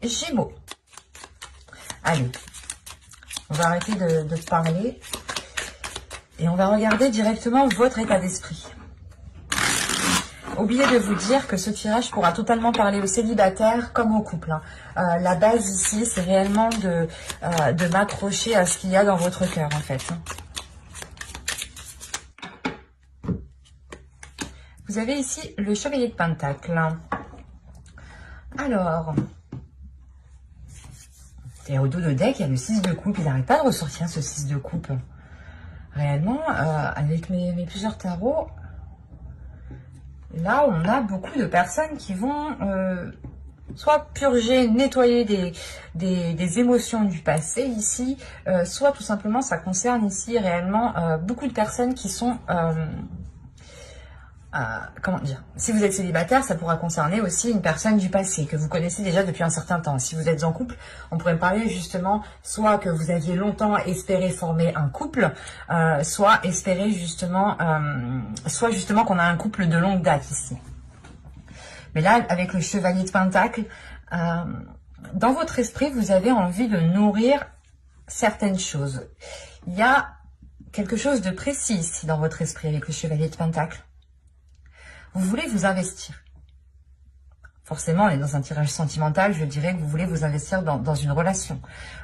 Gémeaux. Allez, on va arrêter de parler et on va regarder directement votre état d'esprit. Oubliez de vous dire que ce tirage pourra totalement parler aux célibataires comme aux couples. La base ici, c'est réellement de m'accrocher à ce qu'il y a dans votre cœur, en fait. Vous avez ici le chevalier de Pentacle. Alors, et au dos de deck, il y a le 6 de coupe. Il n'arrête pas de ressortir ce 6 de coupe. Réellement, avec mes plusieurs tarots, là, on a beaucoup de personnes qui vont soit purger, nettoyer des émotions du passé ici, soit tout simplement, ça concerne ici réellement beaucoup de personnes qui sont... comment dire, si vous êtes célibataire, ça pourra concerner aussi une personne du passé que vous connaissez déjà depuis un certain temps. Si vous êtes en couple, on pourrait me parler justement soit que vous aviez longtemps espéré former un couple, soit espérer justement, soit justement qu'on a un couple de longue date ici. Mais là, avec le chevalier de Pentacle, dans votre esprit, vous avez envie de nourrir certaines choses. Il y a quelque chose de précis ici dans votre esprit avec le chevalier de Pentacle. Vous voulez vous investir. Forcément, on est dans un tirage sentimental, je dirais que vous voulez vous investir dans une relation.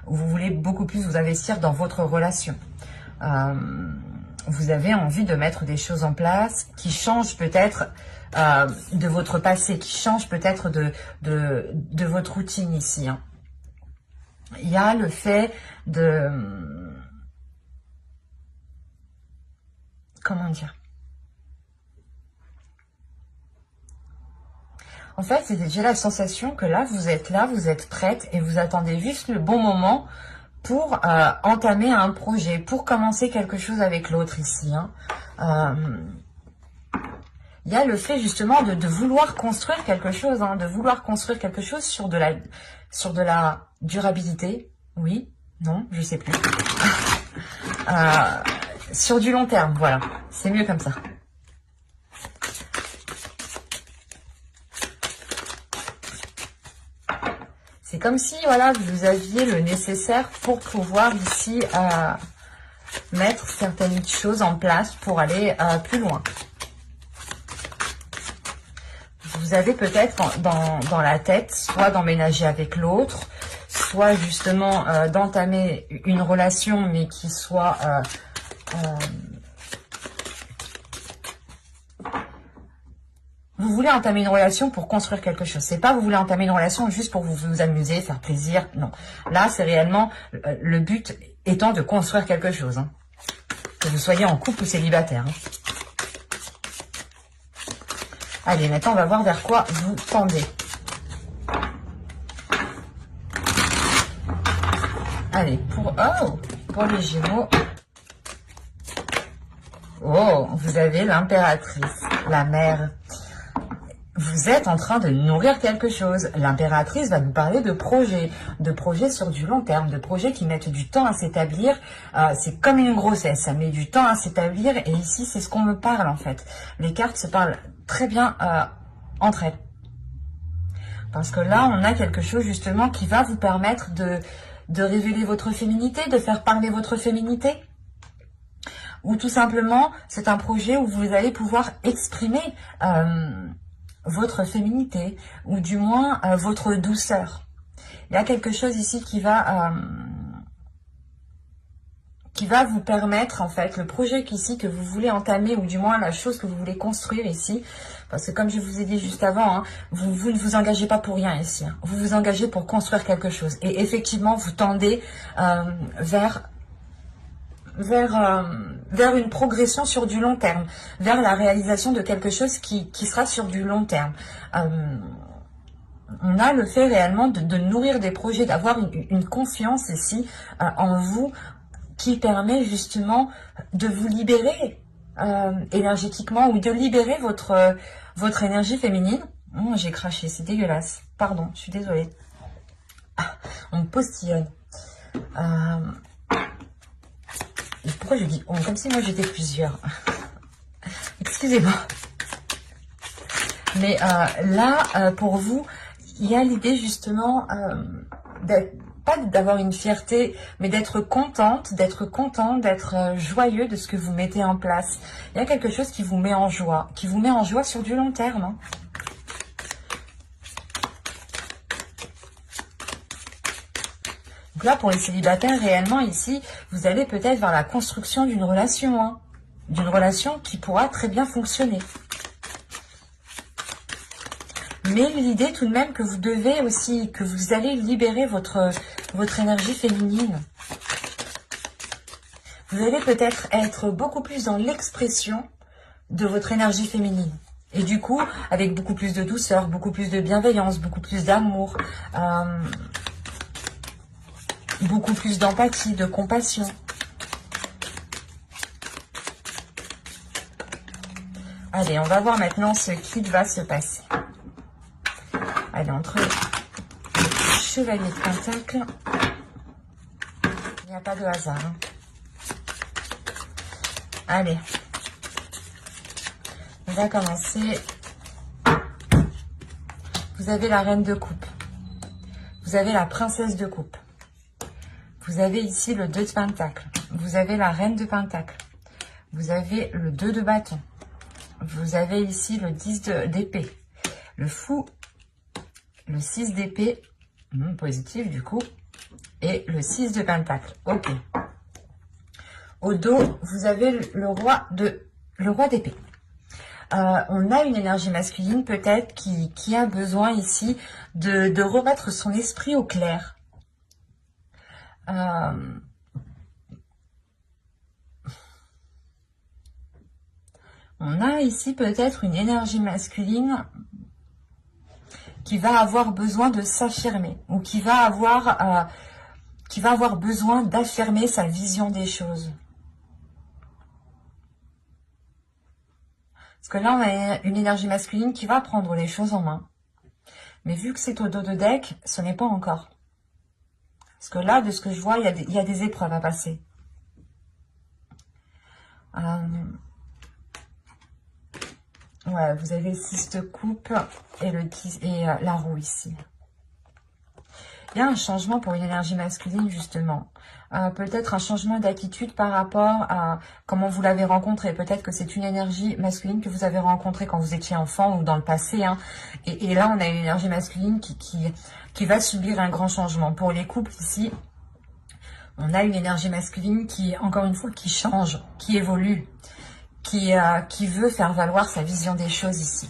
Vous voulez beaucoup plus vous investir dans votre relation. Vous avez envie de mettre des choses en place qui changent peut-être de votre passé, qui changent peut-être de votre routine ici. Hein. Il y a le fait de... Comment dire ? En fait, j'ai la sensation que là, vous êtes prête et vous attendez juste le bon moment pour entamer un projet, pour commencer quelque chose avec l'autre ici. Hein. Il y a le fait justement de vouloir construire quelque chose, hein, de vouloir construire quelque chose sur de la durabilité. Oui, non, je sais plus. Sur du long terme, voilà, c'est mieux comme ça. C'est comme si, voilà, vous aviez le nécessaire pour pouvoir ici mettre certaines choses en place pour aller plus loin. Vous avez peut-être dans la tête, soit d'emménager avec l'autre, soit justement d'entamer une relation, mais qui soit... vous voulez entamer une relation pour construire quelque chose. C'est pas vous voulez entamer une relation juste pour vous amuser, faire plaisir. Non. Là, c'est réellement le but étant de construire quelque chose. Hein. Que vous soyez en couple ou célibataire. Hein. Allez, maintenant, on va voir vers quoi vous tendez. Allez, pour les Gémeaux. Oh, vous avez l'impératrice, la mère. Vous êtes en train de nourrir quelque chose. L'impératrice va nous parler de projets sur du long terme, de projets qui mettent du temps à s'établir. C'est comme une grossesse, ça met du temps à s'établir. Et ici, c'est ce qu'on me parle en fait. Les cartes se parlent très bien entre elles. Parce que là, on a quelque chose justement qui va vous permettre de révéler votre féminité, de faire parler votre féminité. Ou tout simplement, c'est un projet où vous allez pouvoir exprimer... votre féminité, ou du moins votre douceur. Il y a quelque chose ici qui va vous permettre, en fait, le projet ici que vous voulez entamer, ou du moins la chose que vous voulez construire ici, parce que comme je vous ai dit juste avant, hein, vous ne vous engagez pas pour rien ici, hein. Vous vous engagez pour construire quelque chose, et effectivement, vous tendez vers une progression sur du long terme, vers la réalisation de quelque chose qui sera sur du long terme. On a le fait réellement de nourrir des projets, d'avoir une confiance ici en vous qui permet justement de vous libérer énergétiquement ou de libérer votre énergie féminine. Oh, j'ai craché, c'est dégueulasse. Pardon, je suis désolée. On me postillonne. Pourquoi je dis on comme si moi j'étais plusieurs. Excusez-moi. Mais là, pour vous, il y a l'idée justement pas d'avoir une fierté, mais d'être contente, d'être joyeux de ce que vous mettez en place. Il y a quelque chose qui vous met en joie, sur du long terme. Hein. Donc là, pour les célibataires, réellement, ici, vous allez peut-être vers la construction d'une relation, hein, d'une relation qui pourra très bien fonctionner. Mais l'idée tout de même que vous devez aussi, que vous allez libérer votre énergie féminine. Vous allez peut-être être beaucoup plus dans l'expression de votre énergie féminine. Et du coup, avec beaucoup plus de douceur, beaucoup plus de bienveillance, beaucoup plus d'amour, beaucoup plus d'empathie, de compassion. Allez, on va voir maintenant ce qui va se passer. Allez, entre le chevalier de Pentacle, il n'y a pas de hasard. Hein. Allez, on va commencer. Vous avez la reine de coupe. Vous avez la princesse de coupe. Vous avez ici le 2 de Pentacle. Vous avez la reine de Pentacle. Vous avez le 2 de bâton. Vous avez ici le 10 d'épée. Le fou. Le 6 d'épée, positif du coup, et le 6 de pentacle. Ok. Au dos, vous avez le roi d'épée. On a une énergie masculine peut-être qui a besoin ici de remettre son esprit au clair. On a ici peut-être une énergie masculine qui va avoir besoin de s'affirmer ou qui va avoir besoin d'affirmer sa vision des choses. Parce que là, on a une énergie masculine qui va prendre les choses en main. Mais vu que c'est au dos de deck, ce n'est pas encore. Parce que là, de ce que je vois, il y a des épreuves à passer. Ouais, vous avez le 6 de coupe et le 10 et la roue ici. Il y a un changement pour une énergie masculine, justement. Peut-être un changement d'attitude par rapport à comment vous l'avez rencontré. Peut-être que c'est une énergie masculine que vous avez rencontrée quand vous étiez enfant ou dans le passé. Hein. Et là, on a une énergie masculine qui va subir un grand changement. Pour les couples ici, on a une énergie masculine qui, encore une fois, qui change, qui évolue. Qui veut faire valoir sa vision des choses ici.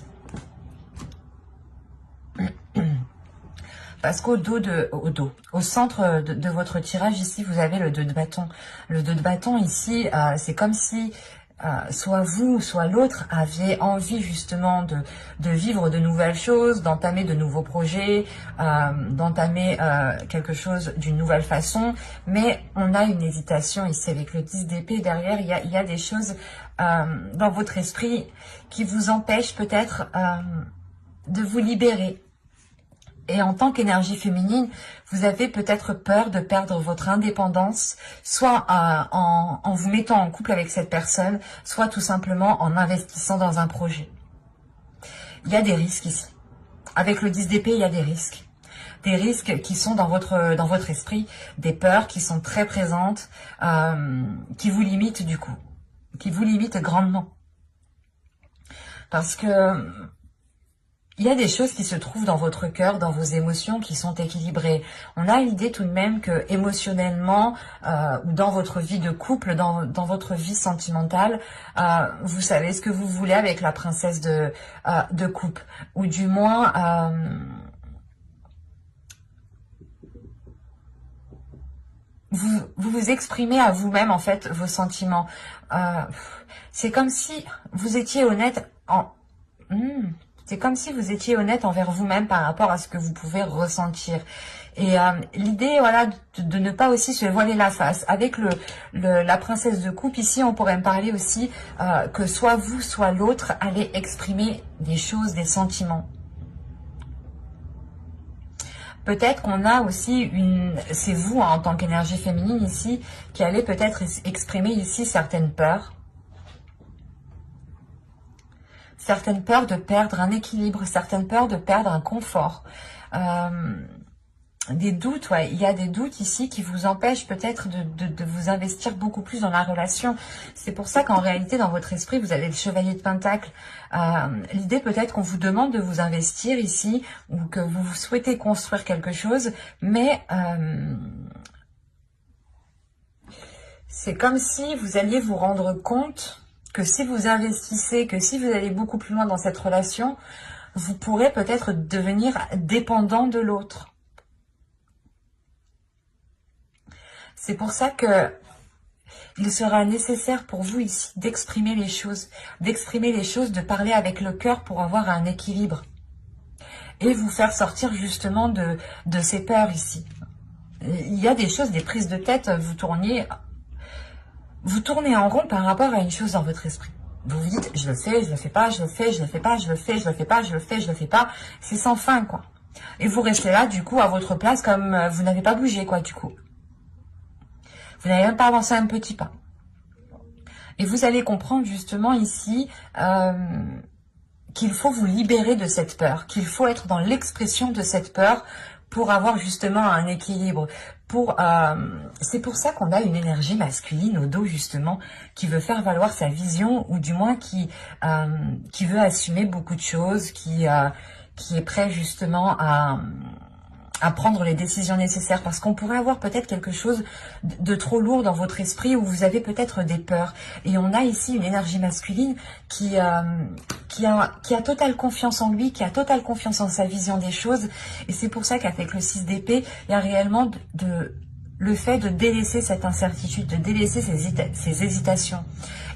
Parce au centre de votre tirage ici, vous avez le 2 de bâton. Le 2 de bâton ici, c'est comme si soit vous, soit l'autre avait envie justement de vivre de nouvelles choses, d'entamer de nouveaux projets, d'entamer quelque chose d'une nouvelle façon. Mais on a une hésitation ici avec le 10 d'épée. Derrière, il y a des choses dans votre esprit qui vous empêchent peut-être de vous libérer. Et en tant qu'énergie féminine, vous avez peut-être peur de perdre votre indépendance, soit en vous mettant en couple avec cette personne, soit tout simplement en investissant dans un projet. Il y a des risques ici. Avec le 10 d'épée, il y a des risques. Des risques qui sont dans votre esprit, des peurs qui sont très présentes, qui vous limitent du coup, qui vous limitent grandement. Parce que il y a des choses qui se trouvent dans votre cœur, dans vos émotions, qui sont équilibrées. On a l'idée tout de même que émotionnellement, ou dans votre vie de couple, dans votre vie sentimentale, vous savez ce que vous voulez avec la princesse de coupe. Ou du moins, vous exprimez à vous-même en fait vos sentiments. C'est comme si vous étiez honnête c'est comme si vous étiez honnête envers vous-même par rapport à ce que vous pouvez ressentir. Et l'idée, voilà, de ne pas aussi se voiler la face. Avec la princesse de coupe, ici, on pourrait me parler aussi que soit vous, soit l'autre allez exprimer des choses, des sentiments. Peut-être qu'on a aussi c'est vous, hein, en tant qu'énergie féminine ici, qui allez peut-être exprimer ici certaines peurs. Certaines peurs de perdre un équilibre, certaines peurs de perdre un confort. des doutes, ouais, il y a des doutes ici qui vous empêchent peut-être de vous investir beaucoup plus dans la relation. C'est pour ça qu'en réalité, dans votre esprit, vous avez le chevalier de Pentacle. L'idée peut-être qu'on vous demande de vous investir ici, ou que vous souhaitez construire quelque chose, mais c'est comme si vous alliez vous rendre compte que si vous investissez, que si vous allez beaucoup plus loin dans cette relation, vous pourrez peut-être devenir dépendant de l'autre. C'est pour ça que il sera nécessaire pour vous ici d'exprimer les choses, de parler avec le cœur pour avoir un équilibre et vous faire sortir justement de ces peurs ici. Il y a des choses, des prises de tête, vous tournez en rond par rapport à une chose dans votre esprit. Vous vous dites, je le fais, je le fais pas, je le fais, je le fais pas, je le fais, je le fais pas, je le fais, je le fais pas. C'est sans fin, quoi. Et vous restez là, du coup, à votre place, comme vous n'avez pas bougé, quoi, du coup. Vous n'avez même pas avancé un petit pas. Et vous allez comprendre justement ici qu'il faut vous libérer de cette peur, qu'il faut être dans l'expression de cette peur pour avoir justement un équilibre. C'est pour ça qu'on a une énergie masculine au dos justement, qui veut faire valoir sa vision, ou du moins qui veut assumer beaucoup de choses, qui est prêt justement à prendre les décisions nécessaires, parce qu'on pourrait avoir peut-être quelque chose de trop lourd dans votre esprit, où vous avez peut-être des peurs. Et on a ici une énergie masculine qui a totale confiance en lui, qui a totale confiance en sa vision des choses. Et c'est pour ça qu'avec le 6 d'épée, il y a réellement le fait de délaisser cette incertitude, de délaisser ces hésitations.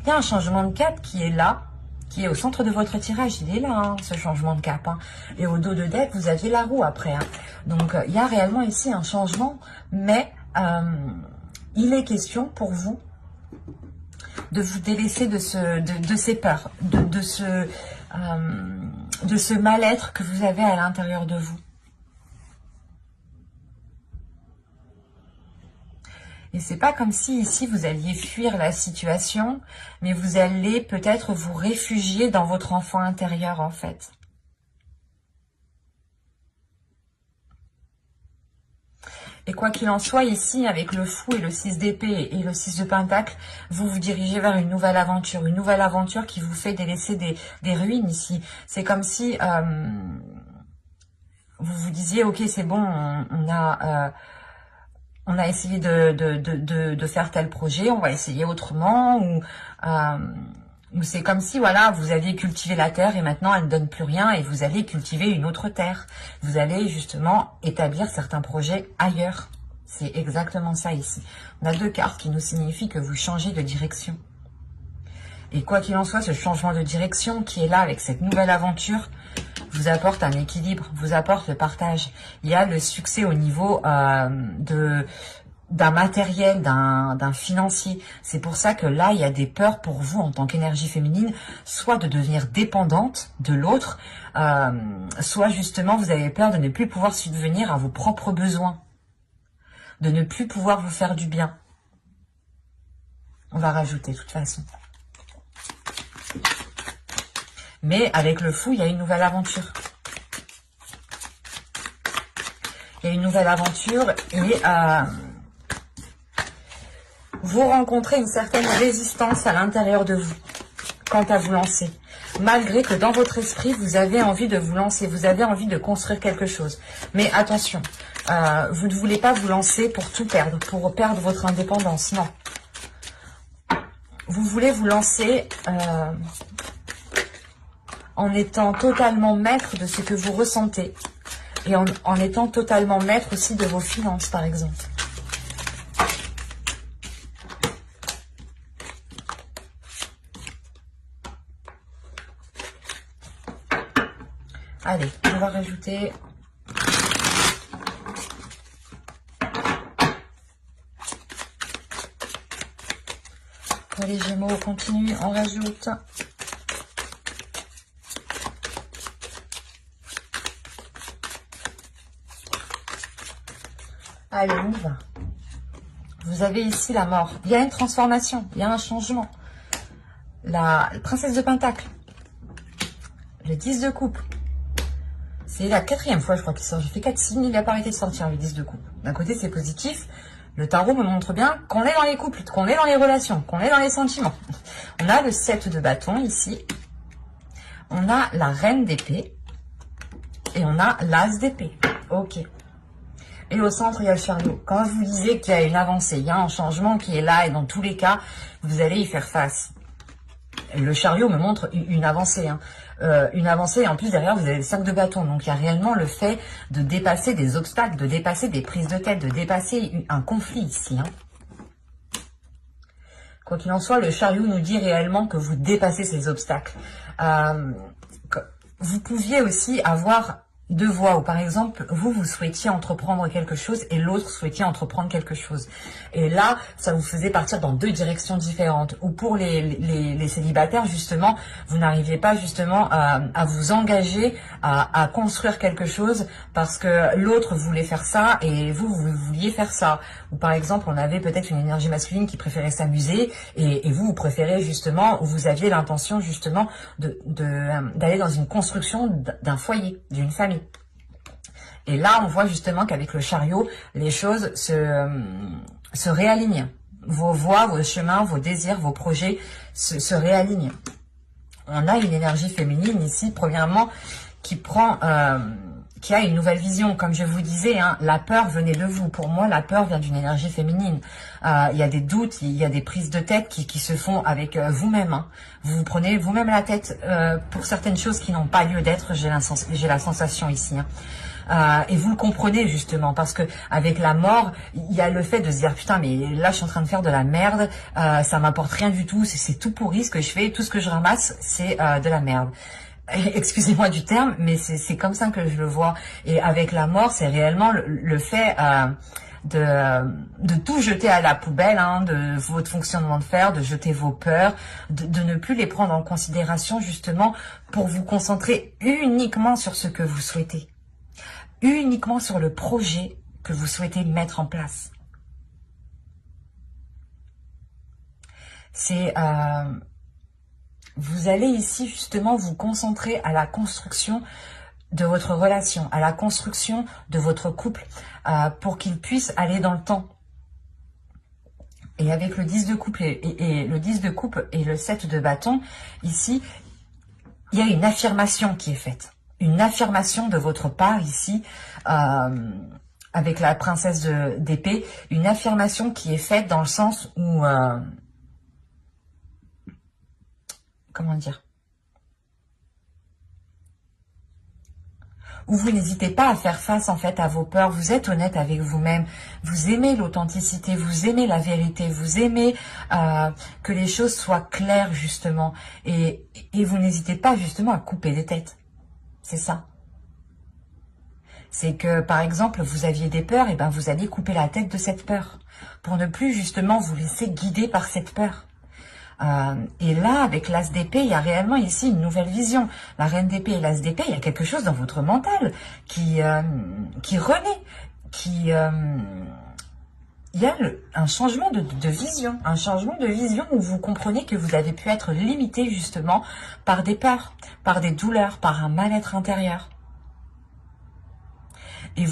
Il y a un changement de cap qui est là, qui est au centre de votre tirage. Il est là, hein, ce changement de cap. Hein. Et au dos de deck, vous aviez la roue après. Hein. Donc, il y a réellement ici un changement, mais il est question pour vous de vous délaisser de ces peurs, de ce mal-être que vous avez à l'intérieur de vous. Et c'est pas comme si ici vous alliez fuir la situation, mais vous allez peut-être vous réfugier dans votre enfant intérieur en fait. Et quoi qu'il en soit, ici, avec le fou et le 6 d'épée et le 6 de pentacle, vous vous dirigez vers une nouvelle aventure qui vous fait délaisser des ruines ici. C'est comme si vous vous disiez, ok, c'est bon, on a essayé de faire tel projet, on va essayer autrement, ou c'est comme si, voilà, vous aviez cultivé la terre et maintenant elle ne donne plus rien et vous allez cultiver une autre terre. Vous allez justement établir certains projets ailleurs. C'est exactement ça ici. On a deux cartes qui nous signifient que vous changez de direction. Et quoi qu'il en soit, ce changement de direction qui est là avec cette nouvelle aventure vous apporte un équilibre, vous apporte le partage. Il y a le succès au niveau d'un matériel, d'un financier. C'est pour ça que là, il y a des peurs pour vous en tant qu'énergie féminine, soit de devenir dépendante de l'autre, soit justement vous avez peur de ne plus pouvoir subvenir à vos propres besoins, de ne plus pouvoir vous faire du bien. On va rajouter de toute façon. Mais avec le fou, il y a une nouvelle aventure. Il y a une nouvelle aventure et vous rencontrez une certaine résistance à l'intérieur de vous quant à vous lancer. Malgré que dans votre esprit, vous avez envie de vous lancer, vous avez envie de construire quelque chose. Mais attention, vous ne voulez pas vous lancer pour tout perdre, pour perdre votre indépendance, non. Vous voulez vous lancer en étant totalement maître de ce que vous ressentez et en étant totalement maître aussi de vos finances, par exemple. Allez, on va rajouter pour les Gémeaux, on continue, on rajoute allez, on y va. Vous avez ici la mort. Il y a une transformation, il y a un changement. La princesse de Pentacle, le 10 de coupe. C'est la 4e fois, je crois, qu'il sort. J'ai fait 4 signes, il n'a pas arrêté de sortir le 10 de coupe. D'un côté, c'est positif. Le tarot me montre bien qu'on est dans les couples, qu'on est dans les relations, qu'on est dans les sentiments. On a le 7 de bâton ici. On a la reine d'épée. Et on a l'as d'épée. Ok. Et au centre, il y a le chariot. Quand je vous disais qu'il y a une avancée, il y a un changement qui est là. Et dans tous les cas, vous allez y faire face. Le chariot me montre une avancée. Hein. Une avancée, et en plus derrière, vous avez le 5 de bâton. Donc, il y a réellement le fait de dépasser des obstacles, de dépasser des prises de tête, de dépasser un conflit ici. Hein. Quoi qu'il en soit, le chariot nous dit réellement que vous dépassez ces obstacles. Vous pouviez aussi avoir deux voies, ou par exemple, vous souhaitiez entreprendre quelque chose et l'autre souhaitait entreprendre quelque chose. Et là, ça vous faisait partir dans deux directions différentes. Ou pour les célibataires, justement, vous n'arriviez pas justement à vous engager, à construire quelque chose parce que l'autre voulait faire ça et vous vouliez faire ça. Ou par exemple, on avait peut-être une énergie masculine qui préférait s'amuser et vous préférez justement, ou vous aviez l'intention justement d'aller dans une construction d'un foyer, d'une famille. Et là, on voit justement qu'avec le chariot, les choses se réalignent. Vos voies, vos chemins, vos désirs, vos projets se réalignent. On a une énergie féminine ici, premièrement, qui a une nouvelle vision. Comme je vous disais, hein, la peur venait de vous. Pour moi, la peur vient d'une énergie féminine. Il y a des doutes, il y a des prises de tête qui se font avec vous-même. Hein. Vous vous prenez vous-même la tête pour certaines choses qui n'ont pas lieu d'être. J'ai la sensation ici. Hein. Et vous le comprenez justement parce que avec la mort, il y a le fait de se dire putain mais là je suis en train de faire de la merde, ça m'apporte rien du tout, c'est tout pourri ce que je fais, tout ce que je ramasse c'est de la merde. Excusez-moi du terme, mais c'est comme ça que je le vois. Et avec la mort, c'est réellement le fait de tout jeter à la poubelle, hein, de votre fonctionnement de fer, de jeter vos peurs, de ne plus les prendre en considération justement pour vous concentrer uniquement sur ce que vous souhaitez. Uniquement sur le projet que vous souhaitez mettre en place. Vous allez ici justement vous concentrer à la construction de votre relation, à la construction de votre couple, pour qu'il puisse aller dans le temps. Et avec le 10 de coupe et le 10 de coupe et le 7 de bâton, ici, il y a une affirmation qui est faite. Une affirmation de votre part ici, avec la princesse d'épée, une affirmation qui est faite dans le sens où, comment dire, où vous n'hésitez pas à faire face en fait à vos peurs, vous êtes honnête avec vous-même, vous aimez l'authenticité, vous aimez la vérité, vous aimez que les choses soient claires justement, et vous n'hésitez pas justement à couper des têtes. C'est ça. C'est que, par exemple, vous aviez des peurs, et ben vous allez couper la tête de cette peur. Pour ne plus, justement, vous laisser guider par cette peur. Et là, avec l'as d'épée, il y a réellement ici une nouvelle vision. La reine d'épée et l'as d'épée, il y a quelque chose dans votre mental qui renaît, il y a un changement de vision, un changement de vision où vous comprenez que vous avez pu être limité justement par des peurs, par des douleurs, par un mal-être intérieur. Et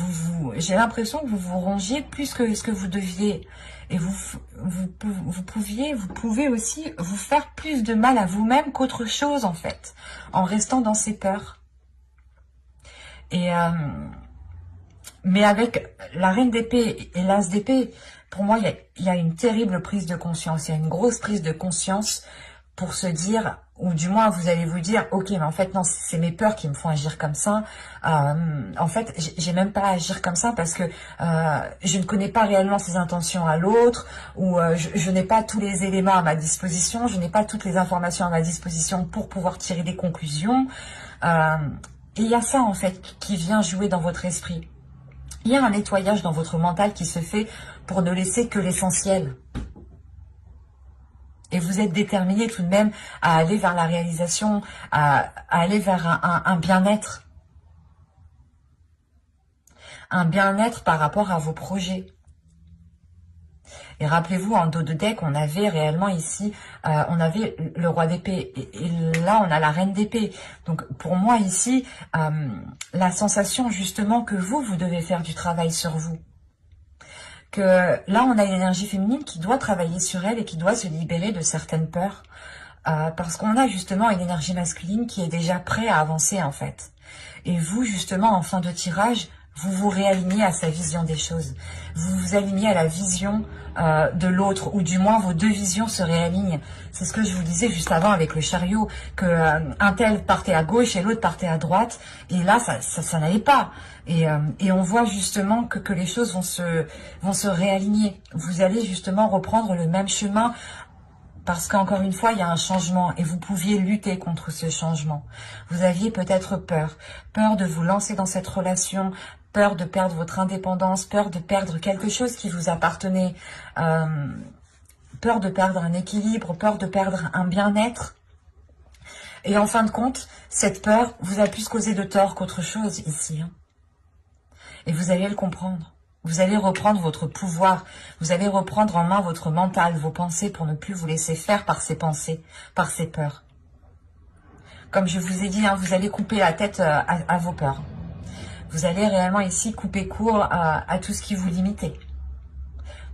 j'ai l'impression que vous vous rongiez plus que ce que vous deviez. Et vous pouvez aussi vous faire plus de mal à vous-même qu'autre chose en fait, en restant dans ces peurs. Et mais avec la reine d'épée et l'as d'épée, pour moi, il y a une terrible prise de conscience. Il y a une grosse prise de conscience pour se dire, ou du moins vous allez vous dire, ok, mais en fait non, c'est mes peurs qui me font agir comme ça. En fait, j'ai même pas à agir comme ça parce que je ne connais pas réellement ses intentions à l'autre, ou je n'ai pas tous les éléments à ma disposition, je n'ai pas toutes les informations à ma disposition pour pouvoir tirer des conclusions. Et il y a ça en fait qui vient jouer dans votre esprit. Il y a un nettoyage dans votre mental qui se fait pour ne laisser que l'essentiel. Et vous êtes déterminé tout de même à aller vers la réalisation, à aller vers un bien-être. Un bien-être par rapport à vos projets. Et rappelez-vous, en dos de deck, on avait réellement ici, on avait le roi d'épée. Et là, on a la reine d'épée. Donc, pour moi, ici, la sensation, justement, que vous devez faire du travail sur vous. Que là, on a une énergie féminine qui doit travailler sur elle et qui doit se libérer de certaines peurs. Parce qu'on a justement une énergie masculine qui est déjà prête à avancer, en fait. Et vous, justement, en fin de tirage, vous vous réalignez à sa vision des choses. Vous vous alignez à la vision de l'autre, ou du moins vos deux visions se réalignent. C'est ce que je vous disais juste avant avec le chariot, que un tel partait à gauche et l'autre partait à droite, et là, ça n'allait pas. Et on voit justement que les choses vont se réaligner. Vous allez justement reprendre le même chemin, parce qu'encore une fois, il y a un changement et vous pouviez lutter contre ce changement. Vous aviez peut-être peur de vous lancer dans cette relation, peur de perdre votre indépendance, peur de perdre quelque chose qui vous appartenait, peur de perdre un équilibre, peur de perdre un bien-être. Et en fin de compte, cette peur vous a plus causé de tort qu'autre chose ici. Et vous allez le comprendre. Vous allez reprendre votre pouvoir, vous allez reprendre en main votre mental, vos pensées, pour ne plus vous laisser faire par ces pensées, par ces peurs. Comme je vous ai dit, vous allez couper la tête à vos peurs. Vous allez réellement ici couper court à tout ce qui vous limitait.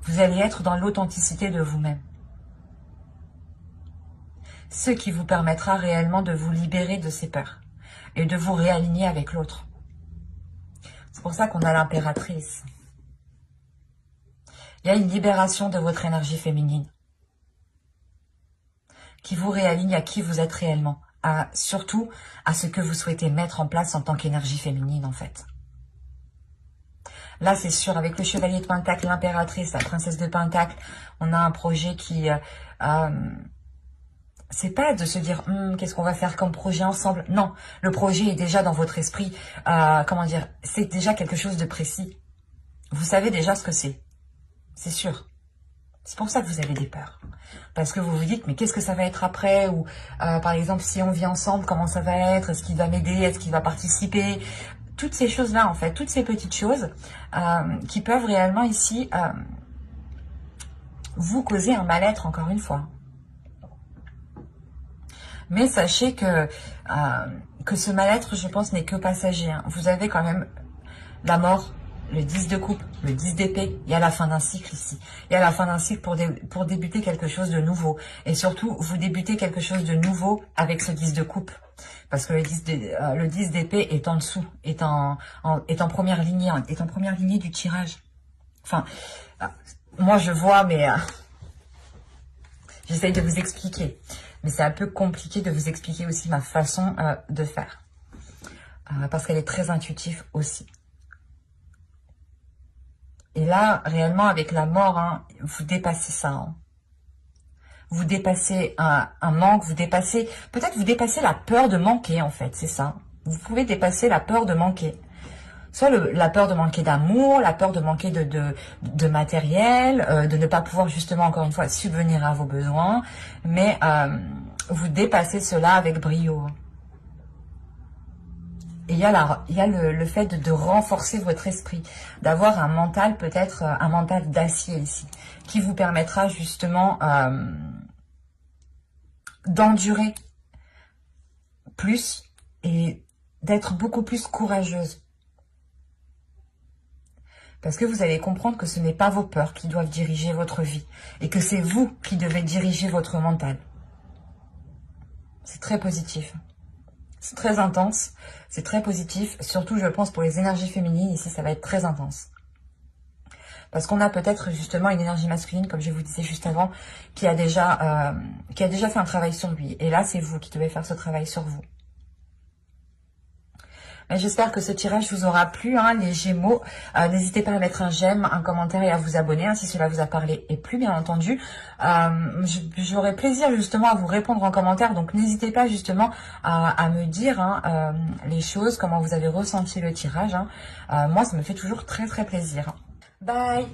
Vous allez être dans l'authenticité de vous-même. Ce qui vous permettra réellement de vous libérer de ces peurs et de vous réaligner avec l'autre. C'est pour ça qu'on a l'impératrice. Il y a une libération de votre énergie féminine qui vous réaligne à qui vous êtes réellement, surtout à ce que vous souhaitez mettre en place en tant qu'énergie féminine en fait. Là, c'est sûr, avec le chevalier de Pentacle, l'impératrice, la princesse de Pentacle, on a un projet qui... c'est pas de se dire qu'est-ce qu'on va faire comme projet ensemble. Non, le projet est déjà dans votre esprit. Comment dire, c'est déjà quelque chose de précis. Vous savez déjà ce que c'est. C'est sûr. C'est pour ça que vous avez des peurs. Parce que vous vous dites, mais qu'est-ce que ça va être après? Ou par exemple, si on vit ensemble, comment ça va être? Est-ce qu'il va m'aider? Est-ce qu'il va participer? Toutes ces choses-là, en fait, toutes ces petites choses qui peuvent réellement ici vous causer un mal-être, encore une fois. Mais sachez que ce mal-être, je pense, n'est que passager. Vous avez quand même la mort, le 10 de coupe, le 10 d'épée. Il y a la fin d'un cycle ici. Il y a la fin d'un cycle pour débuter quelque chose de nouveau. Et surtout, vous débutez quelque chose de nouveau avec ce 10 de coupe. Parce que le 10 d'épée est en dessous, est en première lignée du tirage. Enfin, moi je vois, mais j'essaye de vous expliquer. Mais c'est un peu compliqué de vous expliquer aussi ma façon de faire. Parce qu'elle est très intuitive aussi. Et là, réellement, avec la mort, vous dépassez ça. Vous dépassez un manque, peut-être vous dépassez la peur de manquer, en fait, c'est ça. Vous pouvez dépasser la peur de manquer. Soit la peur de manquer d'amour, la peur de manquer de matériel, de ne pas pouvoir justement, encore une fois, subvenir à vos besoins. Mais vous dépassez cela avec brio. Et il y a le fait de renforcer votre esprit, d'avoir un mental, peut-être un mental d'acier ici, qui vous permettra justement d'endurer plus et d'être beaucoup plus courageuse. Parce que vous allez comprendre que ce n'est pas vos peurs qui doivent diriger votre vie et que c'est vous qui devez diriger votre mental. C'est très positif. C'est très intense, c'est très positif. Surtout, je pense, pour les énergies féminines, ici, ça va être très intense. Parce qu'on a peut-être justement une énergie masculine, comme je vous disais juste avant, qui a déjà fait un travail sur lui. Et là, c'est vous qui devez faire ce travail sur vous. J'espère que ce tirage vous aura plu, les Gémeaux. N'hésitez pas à mettre un j'aime, un commentaire et à vous abonner si cela vous a parlé et plu, bien entendu. J'aurai plaisir justement à vous répondre en commentaire, donc n'hésitez pas justement à me dire les choses, comment vous avez ressenti le tirage. Moi, ça me fait toujours très très plaisir. Bye!